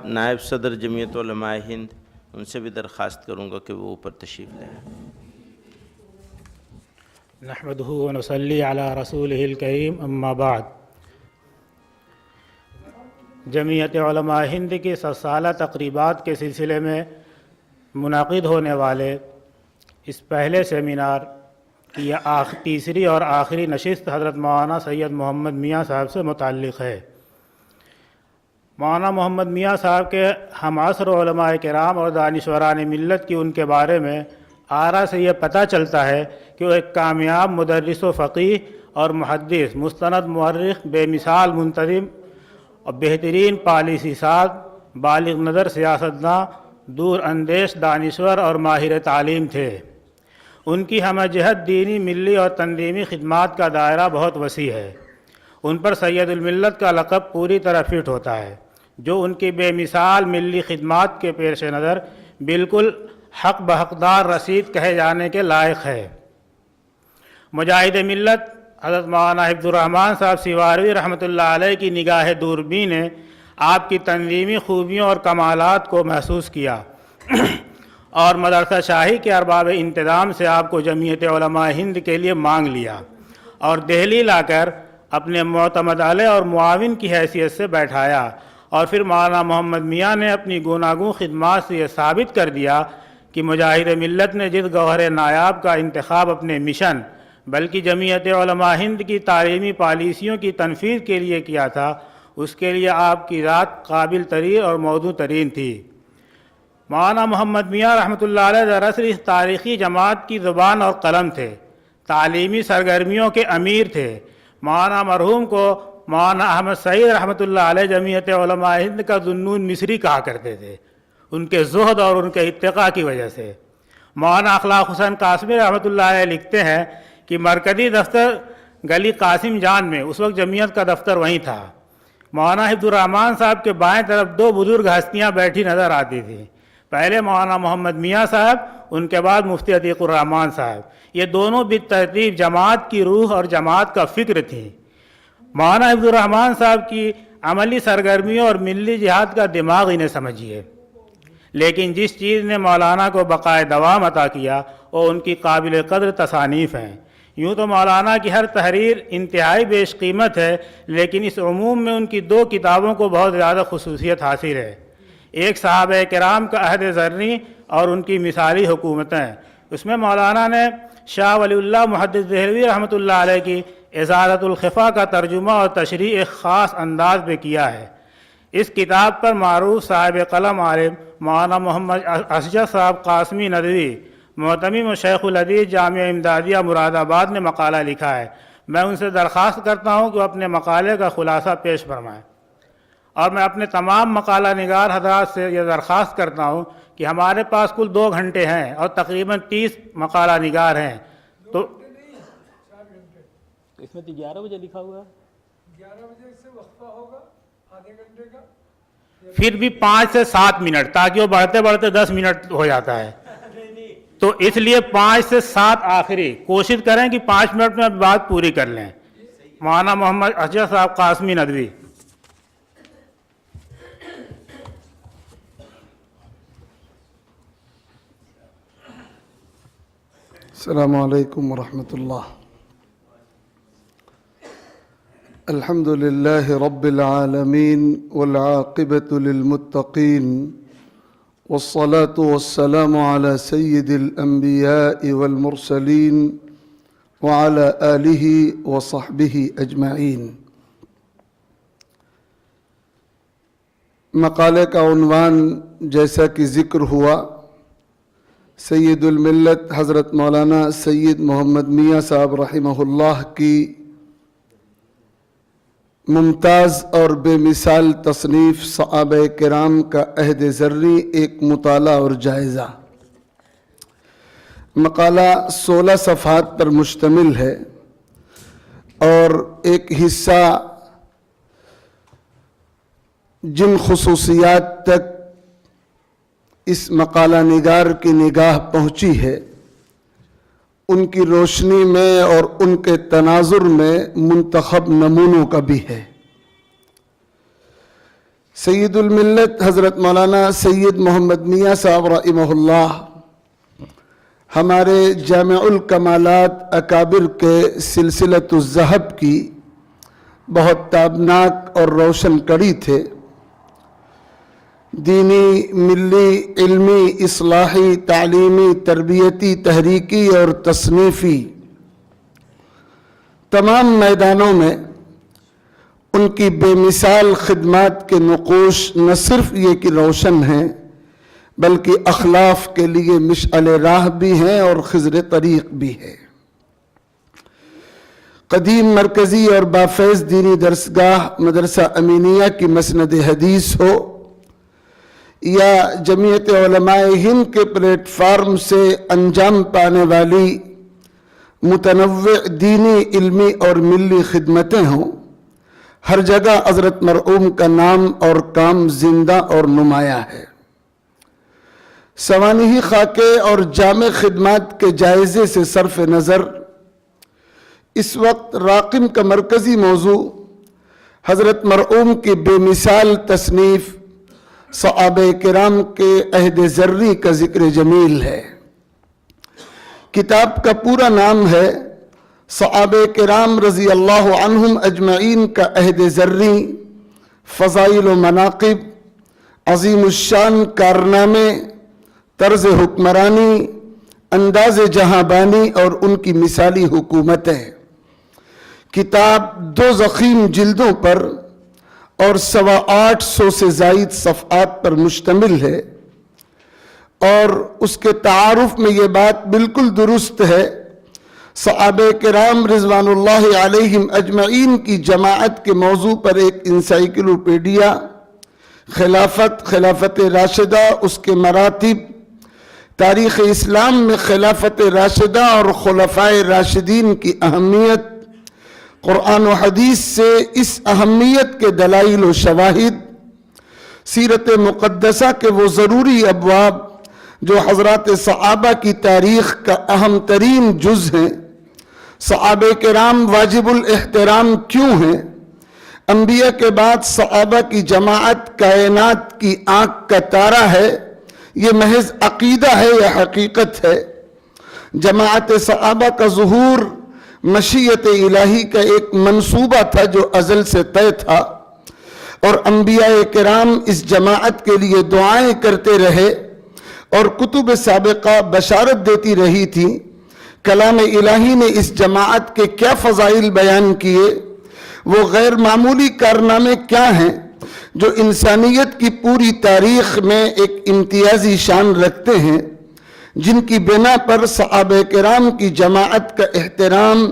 نائب صدر جمعیت علماء ہند ان سے بھی درخواست کروں گا کہ وہ اوپر تشریف لیں۔ نحمدہ و نصلی علی رسولہ الکریم، اما بعد۔ جمعیت علماء ہند کی 100 سالہ تقریبات کے سلسلے میں منعقد ہونے والے اس پہلے سیمینار کی یہ تیسری اور آخری نشست حضرت مولانا سید محمد میاں صاحب سے متعلق ہے۔ مولانا محمد میاں صاحب کے ہم عصر علماء کرام اور دانشوران ملت کی ان کے بارے میں آراء سے یہ پتہ چلتا ہے کہ وہ ایک کامیاب مدرس و فقیہ اور محدث، مستند مورخ، بے مثال منتظم اور بہترین پالیسی ساز، بالغ نظر سیاستداں، دور اندیش دانشور اور ماہر تعلیم تھے۔ ان کی ہمہ جہت دینی، ملی اور تنظیمی خدمات کا دائرہ بہت وسیع ہے۔ ان پر سید الملت کا لقب پوری طرح فٹ ہوتا ہے، جو ان کی بے مثال ملی خدمات کے پیش نظر بالکل حق بحقدار رسید کہے جانے کے لائق ہے۔ مجاہد ملت حضرت مولانا حفظ الرحمن صاحب سیواروی رحمۃ اللہ علیہ کی نگاہ دوربین نے آپ کی تنظیمی خوبیوں اور کمالات کو محسوس کیا اور مدرسہ شاہی کے ارباب انتظام سے آپ کو جمعیت علماء ہند کے لیے مانگ لیا اور دہلی لا کر اپنے معتمد علیہ اور معاون کی حیثیت سے بیٹھایا، اور پھر مولانا محمد میاں نے اپنی گوناگون خدمات سے یہ ثابت کر دیا کہ مجاہد ملت نے جس گوہر نایاب کا انتخاب اپنے مشن بلکہ جمعیت علماء ہند کی تعلیمی پالیسیوں کی تنفیذ کے لیے کیا تھا، اس کے لیے آپ کی ذات قابل ترین اور موزوں ترین تھی۔ مولانا محمد میاں رحمۃ اللہ علیہ دراصل اس تاریخی جماعت کی زبان اور قلم تھے، تعلیمی سرگرمیوں کے امیر تھے۔ مولانا مرحوم کو مولانا احمد سعید رحمۃ اللہ علیہ جمعیت علماء ہند کا ذوالنون مصری کہا کرتے تھے، ان کے زہد اور ان کے اتقاء کی وجہ سے۔ مولانا اخلاق حسین قاسمی رحمۃ اللہ علیہ لکھتے ہیں کہ مرکزی دفتر گلی قاسم جان میں، اس وقت جمعیت کا دفتر وہیں تھا، مولانا حفظ الرحمن صاحب کے بائیں طرف 2 بزرگ ہستیاں بیٹھی نظر آتی تھیں۔ پہلے مولانا محمد میاں صاحب، ان کے بعد مفتی عتیق الرحمن صاحب۔ یہ دونوں بالترتیب جماعت کی روح اور جماعت کا فکر تھیں۔ مولانا حفظ الرحمن صاحب کی عملی سرگرمیوں اور ملی جہاد کا دماغ انہیں سمجھیے، لیکن جس چیز نے مولانا کو بقائے دوام عطا کیا وہ ان کی قابل قدر تصانیف ہیں۔ یوں تو مولانا کی ہر تحریر انتہائی بیش قیمت ہے، لیکن اس عموم میں ان کی 2 کتابوں کو بہت زیادہ خصوصیت حاصل ہے۔ ایک صحابہ کرام کا عہد زرنی اور ان کی مثالی حکومتیں، اس میں مولانا نے شاہ ولی اللہ محدث دہلوی رحمۃ اللہ علیہ کی اعزازۃ الخفا کا ترجمہ اور تشریح ایک خاص انداز میں کیا ہے۔ اس کتاب پر معروف صاحب قلم عالم مولانا محمد اشجع صاحب قاسمی ندوی، معتمم و شیخ الحدیث جامعہ امدادیہ مراد آباد نے مقالہ لکھا ہے۔ میں ان سے درخواست کرتا ہوں کہ وہ اپنے مقالے کا خلاصہ پیش فرمائیں، اور میں اپنے تمام مقالہ نگار حضرات سے یہ درخواست کرتا ہوں کہ ہمارے پاس کل 2 گھنٹے ہیں اور تقریباً 30 مقالہ نگار ہیں، تو اس میں 11 بجے لکھا ہوا ہے، 11 بجے سے وقفہ ہوگا آدھے گھنٹے کا، پھر بھی 5 سے 7 منٹ، تاکہ وہ بڑھتے بڑھتے 10 منٹ ہو جاتا ہے، تو اس لیے 5 سے 7 آخری کوشش کریں کہ 5 منٹ میں بات پوری کر لیں۔ مولانا محمد اشجع صاحب قاسمی ندوی۔ السلام علیکم ورحمۃ اللہ۔ الحمد للہ رب العالمین والعاقبۃ للمتقین والصلاة والسلام علی سید الانبیاء والمرسلین وعلی آلہ وصحبہ اجمعین۔ مقالے کا عنوان جیسا کہ ذکر ہوا، سید الملت حضرت مولانا سید محمد میاں صاحب رحمہ اللہ کی ممتاز اور بے مثال تصنیف صحابہ کرام کا عہد زرنی، ایک مطالعہ اور جائزہ۔ مقالہ 16 صفحات پر مشتمل ہے، اور ایک حصہ جن خصوصیات تک اس مقالہ نگار کی نگاہ پہنچی ہے ان کی روشنی میں اور ان کے تناظر میں منتخب نمونوں کا بھی ہے۔ سید الملت حضرت مولانا سید محمد میاں صاحب رحمہ اللہ ہمارے جامع الکمالات اکابر کے سلسلۃ الذہب کی بہت تابناک اور روشن کڑی تھے. دینی، ملی، علمی، اصلاحی، تعلیمی، تربیتی، تحریکی اور تصنیفی تمام میدانوں میں ان کی بے مثال خدمات کے نقوش نہ صرف یہ کہ روشن ہیں بلکہ اخلاف کے لیے مشعل راہ بھی ہیں اور خضر طریق بھی ہے. قدیم مرکزی اور بافیض دینی درسگاہ مدرسہ امینیہ کی مسند حدیث ہو یا جمعیت علماء ہند کے پلیٹ فارم سے انجام پانے والی متنوع دینی، علمی اور ملی خدمتیں ہوں، ہر جگہ حضرت مرحوم کا نام اور کام زندہ اور نمایاں ہے. سوانحی خاکے اور جامع خدمات کے جائزے سے صرف نظر اس وقت راقم کا مرکزی موضوع حضرت مرحوم کی بے مثال تصنیف صحابہ کرام کے عہد ذری کا ذکر جمیل ہے. کتاب کا پورا نام ہے صحابہ کرام رضی اللہ عنہم اجمعین کا عہد ذری، فضائل و مناقب، عظیم الشان کارنامے، طرز حکمرانی، انداز جہاں بانی اور ان کی مثالی حکومتیں. کتاب 2 ضخیم جلدوں پر اور 850 سے زائد صفحات پر مشتمل ہے، اور اس کے تعارف میں یہ بات بالکل درست ہے. صحابہ کرام رضوان اللہ علیہم اجمعین کی جماعت کے موضوع پر ایک انسائکلوپیڈیا، خلافت راشدہ، اس کے مراتب، تاریخ اسلام میں خلافت راشدہ اور خلفائے راشدین کی اہمیت، قرآن و حدیث سے اس اہمیت کے دلائل و شواہد، سیرت مقدسہ کے وہ ضروری ابواب جو حضرات صحابہ کی تاریخ کا اہم ترین جز ہیں، صحابہ کرام واجب الاحترام کیوں ہیں، انبیاء کے بعد صحابہ کی جماعت کائنات کی آنکھ کا تارہ ہے، یہ محض عقیدہ ہے یا حقیقت ہے، جماعت صحابہ کا ظہور مشیت الہی کا ایک منصوبہ تھا جو ازل سے طے تھا، اور انبیاء کرام اس جماعت کے لیے دعائیں کرتے رہے اور کتب سابقہ بشارت دیتی رہی تھی. کلام الہی نے اس جماعت کے کیا فضائل بیان کیے، وہ غیر معمولی کارنامے کیا ہیں جو انسانیت کی پوری تاریخ میں ایک امتیازی شان رکھتے ہیں، جن کی بنا پر صحابہ کرام کی جماعت کا احترام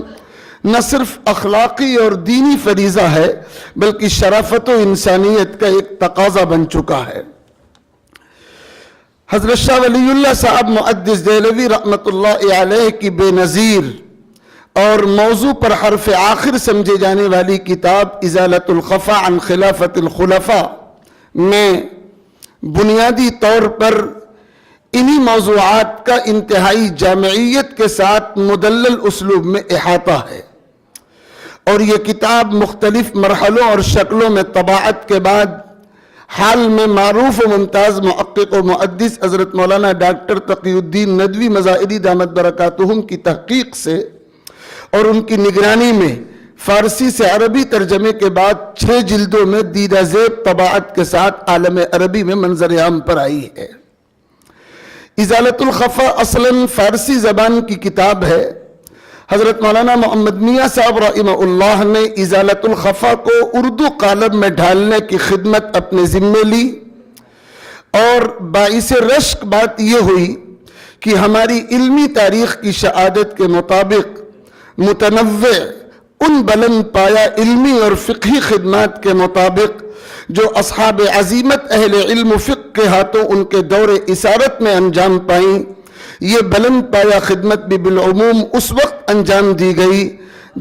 نہ صرف اخلاقی اور دینی فریضہ ہے بلکہ شرافت و انسانیت کا ایک تقاضا بن چکا ہے. حضرت شاہ ولی اللہ صاحب محدث دہلوی رحمۃ اللہ علیہ کی بے نظیر اور موضوع پر حرف آخر سمجھے جانے والی کتاب ازالۃ الخفا عن خلافت الخلفاء میں بنیادی طور پر انہی موضوعات کا انتہائی جامعیت کے ساتھ مدلل اسلوب میں احاطہ ہے، اور یہ کتاب مختلف مرحلوں اور شکلوں میں طباعت کے بعد حال میں معروف و ممتاز محقق و محدث حضرت مولانا ڈاکٹر تقی الدین ندوی مظاہری دامت برکاتہم کی تحقیق سے اور ان کی نگرانی میں فارسی سے عربی ترجمے کے بعد 6 جلدوں میں دیدہ زیب طباعت کے ساتھ عالم عربی میں منظر عام پر آئی ہے. ازالۃ الخفا اصلاً فارسی زبان کی کتاب ہے. حضرت مولانا محمد میاں صاحب رحمہ اللہ نے ازالۃ الخفا کو اردو قالب میں ڈھالنے کی خدمت اپنے ذمے لی، اور باعث رشک بات یہ ہوئی کہ ہماری علمی تاریخ کی شہادت کے مطابق متنوع ان بلند پایا علمی اور فقہی خدمات کے مطابق جو اصحاب عظیمت اہل علم و فقہ کے ہاتھوں ان کے دور اسارت میں انجام پائیں، یہ بلند پایا خدمت بھی بالعموم اس وقت انجام دی گئی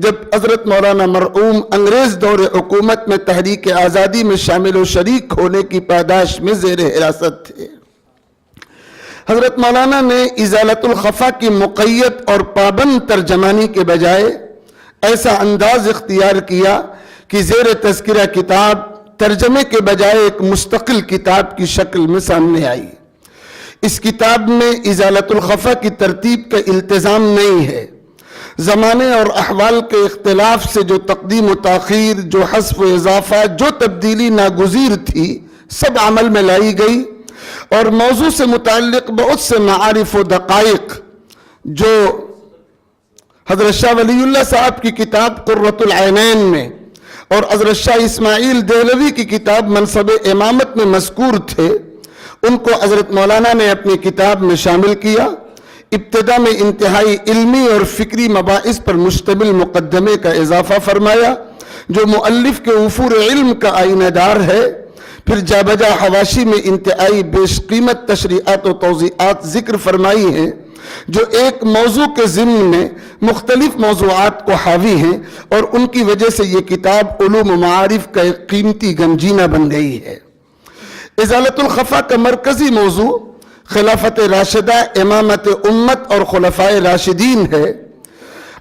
جب حضرت مولانا مرحوم انگریز دور حکومت میں تحریک آزادی میں شامل و شریک ہونے کی پاداش میں زیر حراست تھے. حضرت مولانا نے ازالۃ الخفا کی مقید اور پابند ترجمانی کے بجائے ایسا انداز اختیار کیا کہ زیر تذکرہ کتاب ترجمے کے بجائے ایک مستقل کتاب کی شکل میں سامنے آئی۔ اس کتاب میں ازالۃ الخفا کی ترتیب کا التزام نہیں ہے۔ زمانے اور احوال کے اختلاف سے جو تقدیم و تاخیر، جو حذف و اضافہ، جو تبدیلی ناگزیر تھی، سب عمل میں لائی گئی، اور موضوع سے متعلق بہت سے معارف و دقائق جو حضرت شاہ ولی اللہ صاحب کی کتاب قرۃ العینین میں اور حضرت شاہ اسماعیل دہلوی کی کتاب منصب امامت میں مذکور تھے، ان کو حضرت مولانا نے اپنی کتاب میں شامل کیا۔ ابتدا میں انتہائی علمی اور فکری مباحث پر مشتمل مقدمے کا اضافہ فرمایا جو مؤلف کے وفور علم کا آئینہ دار ہے، پھر جا بجا حواشی میں انتہائی بیش قیمت تشریحات و توضیحات ذکر فرمائی ہیں جو ایک موضوع کے ضمن میں مختلف موضوعات کو حاوی ہیں، اور ان کی وجہ سے یہ کتاب علوم و معارف کا ایک قیمتی گنجینہ بن گئی ہے۔ ازالۃ الخفا کا مرکزی موضوع خلافت راشدہ، امامت امت اور خلفائے راشدین ہے۔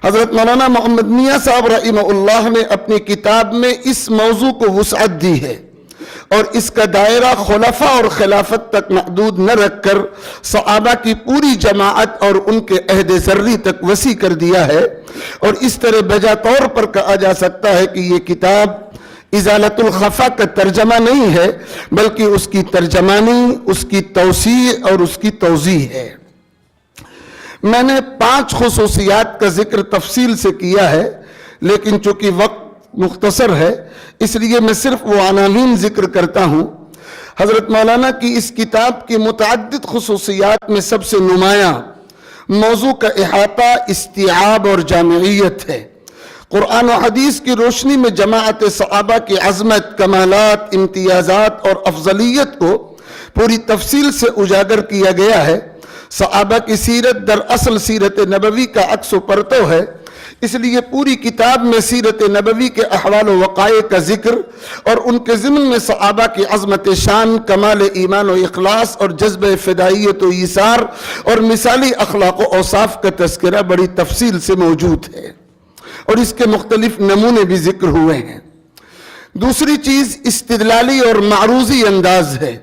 حضرت مولانا محمد میاں صاحب رحمہ اللہ نے اپنی کتاب میں اس موضوع کو وسعت دی ہے اور اس کا دائرہ خلفاء اور خلافت تک محدود نہ رکھ کر صحابہ کی پوری جماعت اور ان کے عہد ذری تک وسیع کر دیا ہے، اور اس طرح بجا طور پر کہا جا سکتا ہے کہ یہ کتاب ازالۃ الخفا کا ترجمہ نہیں ہے بلکہ اس کی ترجمانی، اس کی توسیع اور اس کی توضیح ہے۔ میں نے 5 خصوصیات کا ذکر تفصیل سے کیا ہے، لیکن چونکہ وقت مختصر ہے اس لیے میں صرف وہ عناوین ذکر کرتا ہوں۔ حضرت مولانا کی اس کتاب کی متعدد خصوصیات میں سب سے نمایاں موضوع کا احاطہ، استیعاب اور جامعیت ہے۔ قرآن و حدیث کی روشنی میں جماعت صحابہ کی عظمت، کمالات، امتیازات اور افضلیت کو پوری تفصیل سے اجاگر کیا گیا ہے۔ صحابہ کی سیرت دراصل سیرت نبوی کا عکس و پرتو ہے، اس لیے پوری کتاب میں سیرت نبوی کے احوال و وقائع کا ذکر اور ان کے ضمن میں صحابہ کی عظمت شان، کمال ایمان و اخلاص اور جذبہ فدائیت و ایثار اور مثالی اخلاق و اوصاف کا تذکرہ بڑی تفصیل سے موجود ہے، اور اس کے مختلف نمونے بھی ذکر ہوئے ہیں۔ دوسری چیز استدلالی اور معروضی انداز ہے۔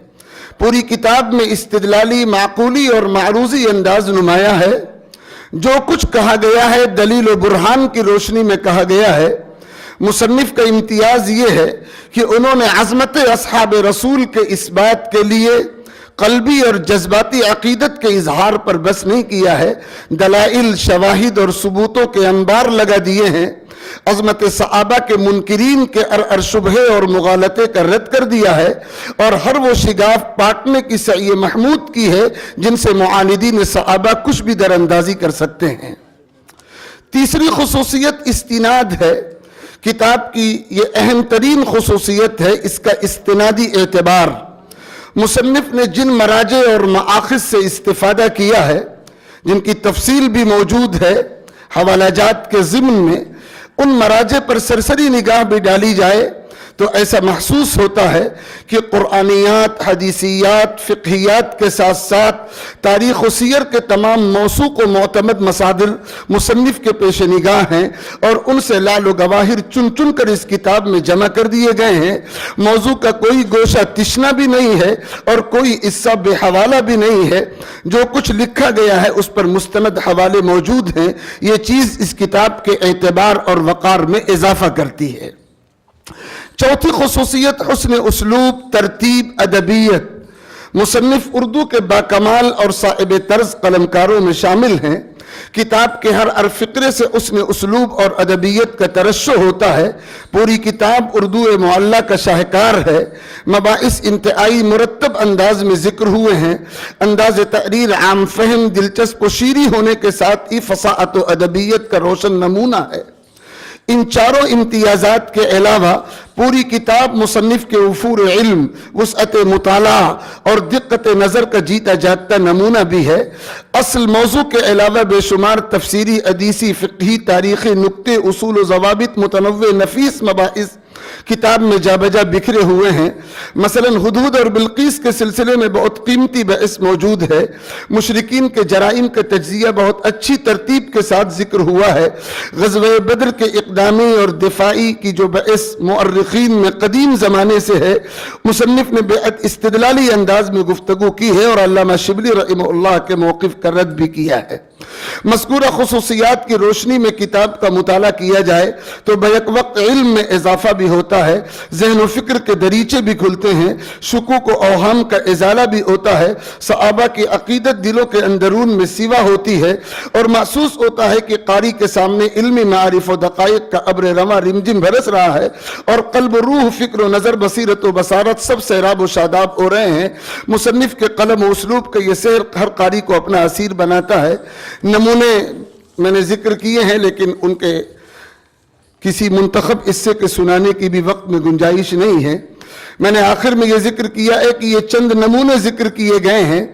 پوری کتاب میں استدلالی، معقولی اور معروضی انداز نمایاں ہے۔ جو کچھ کہا گیا ہے دلیل و برہان کی روشنی میں کہا گیا ہے۔ مصنف کا امتیاز یہ ہے کہ انہوں نے عظمت اصحاب رسول کے اس بات کے لیے قلبی اور جذباتی عقیدت کے اظہار پر بس نہیں کیا ہے، دلائل، شواہد اور ثبوتوں کے انبار لگا دیے ہیں۔ عظمت صحابہ کے منکرین کے شبہے اور مغالطے کا رد کر دیا ہے، اور ہر وہ شگاف پاٹنے کی سعی محمود کی ہے جن سے معاندین صحابہ کچھ بھی در اندازی کر سکتے ہیں۔ تیسری خصوصیت استناد ہے۔ کتاب کی یہ اہم ترین خصوصیت ہے اس کا استنادی اعتبار۔ مصنف نے جن مراجع اور مآخذ سے استفادہ کیا ہے، جن کی تفصیل بھی موجود ہے حوالہ جات کے ضمن میں، ان مراجع پر سرسری نگاہ بھی ڈالی جائے تو ایسا محسوس ہوتا ہے کہ قرآنیات، حدیثیات، فقہیات کے ساتھ ساتھ تاریخ و سیر کے تمام موثوق و معتمد مصادر مصنف کے پیش نگاہ ہیں، اور ان سے لعل و گواہر چن چن کر اس کتاب میں جمع کر دیے گئے ہیں۔ موضوع کا کوئی گوشہ تشنا بھی نہیں ہے اور کوئی حصہ بے حوالہ بھی نہیں ہے۔ جو کچھ لکھا گیا ہے اس پر مستند حوالے موجود ہیں۔ یہ چیز اس کتاب کے اعتبار اور وقار میں اضافہ کرتی ہے۔ چوتھی خصوصیت حسن اسلوب، ترتیب، ادبیت۔ مصنف اردو کے باکمال اور صاحب طرز قلمکاروں میں شامل ہیں۔ کتاب کے ہر فقرے سے حسن اسلوب اور ادبیت کا ترشح ہوتا ہے۔ پوری کتاب اردو معلیٰ کا شاہکار ہے۔ مباحث انتہائی مرتب انداز میں ذکر ہوئے ہیں۔ انداز تحریر عام فہم، دلچسپ و شیریں ہونے کے ساتھ ہی فصاحت و ادبیت کا روشن نمونہ ہے۔ ان چاروں امتیازات کے علاوہ پوری کتاب مصنف کے وفور علم، وسعت مطالعہ اور دقت نظر کا جیتا جاگتا نمونہ بھی ہے۔ اصل موضوع کے علاوہ بے شمار تفسیری، حدیثی، فقہی، تاریخی نکتے، اصول و ضوابط، متنوع نفیس مباحث کتاب میں جا بجا بکھرے ہوئے ہیں۔ مثلاً ہدہد اور بلقیس کے سلسلے میں بہت قیمتی بحث موجود ہے۔ مشرکین کے جرائم کا تجزیہ بہت اچھی ترتیب کے ساتھ ذکر ہوا ہے۔ غزوہ بدر کے اقدامی اور دفاعی کی جو بحث مؤرخین میں قدیم زمانے سے ہے، مصنف نے بےحد استدلالی انداز میں گفتگو کی ہے اور علامہ شبلی رحمہ اللہ کے موقف کا رد بھی کیا ہے۔ مذکورہ خصوصیات کی روشنی میں کتاب کا مطالعہ کیا جائے تو بیک وقت علم میں اضافہ بھی ہوتا ہے، ذہن و فکر کے دریچے بھی کھلتے ہیں، شکوک و اوہام کا ازالہ بھی ہوتا ہے، صحابہ کی عقیدت دلوں کے اندرون میں سیوا ہوتی ہے اور محسوس ہوتا ہے کہ قاری کے سامنے علمی معارف و دقائق کا ابر رواں رمجم برس رہا ہے اور قلب و روح، فکر و نظر، بصیرت و بصارت سب سیراب و شاداب ہو رہے ہیں۔ مصنف کے قلم و اسلوب کا یہ سیر ہر قاری کو اپنا اسیر بناتا ہے۔ نمونے میں نے ذکر کیے ہیں لیکن ان کے کسی منتخب حصے کے سنانے کی بھی وقت میں گنجائش نہیں ہے۔ میں نے آخر میں یہ ذکر کیا ہے کہ یہ چند نمونے ذکر کیے گئے ہیں،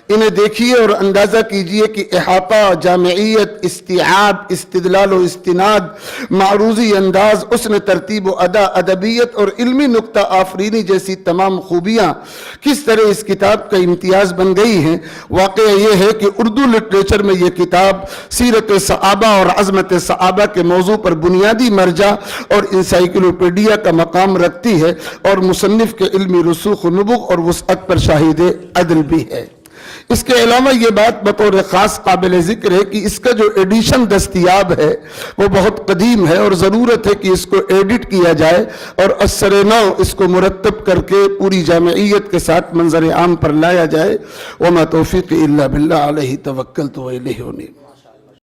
انہیں دیکھیے اور اندازہ کیجئے کہ احاطہ، جامعیت، استیعاب، استدلال و استناد، معروضی انداز، حسن ترتیب و ادا، ادبیت اور علمی نکتہ آفرینی جیسی تمام خوبیاں کس طرح اس کتاب کا امتیاز بن گئی ہیں۔ واقعہ یہ ہے کہ اردو لٹریچر میں یہ کتاب سیرت صحابہ اور عظمت صحابہ کے موضوع پر بنیادی مرجع اور انسائیکلوپیڈیا کا مقام رکھتی ہے اور مصنف کے علمی رسوخ و نبوغ اور وسعت پر شاہد عدل بھی ہے۔ اس کے علاوہ یہ بات بطور خاص قابل ذکر ہے کہ اس کا جو ایڈیشن دستیاب ہے وہ بہت قدیم ہے اور ضرورت ہے کہ اس کو ایڈٹ کیا جائے اور اثر نو اس کو مرتب کر کے پوری جامعیت کے ساتھ منظر عام پر لایا جائے۔ وما توفیق الا باللہ علیہ توکلت و الیہ انیب۔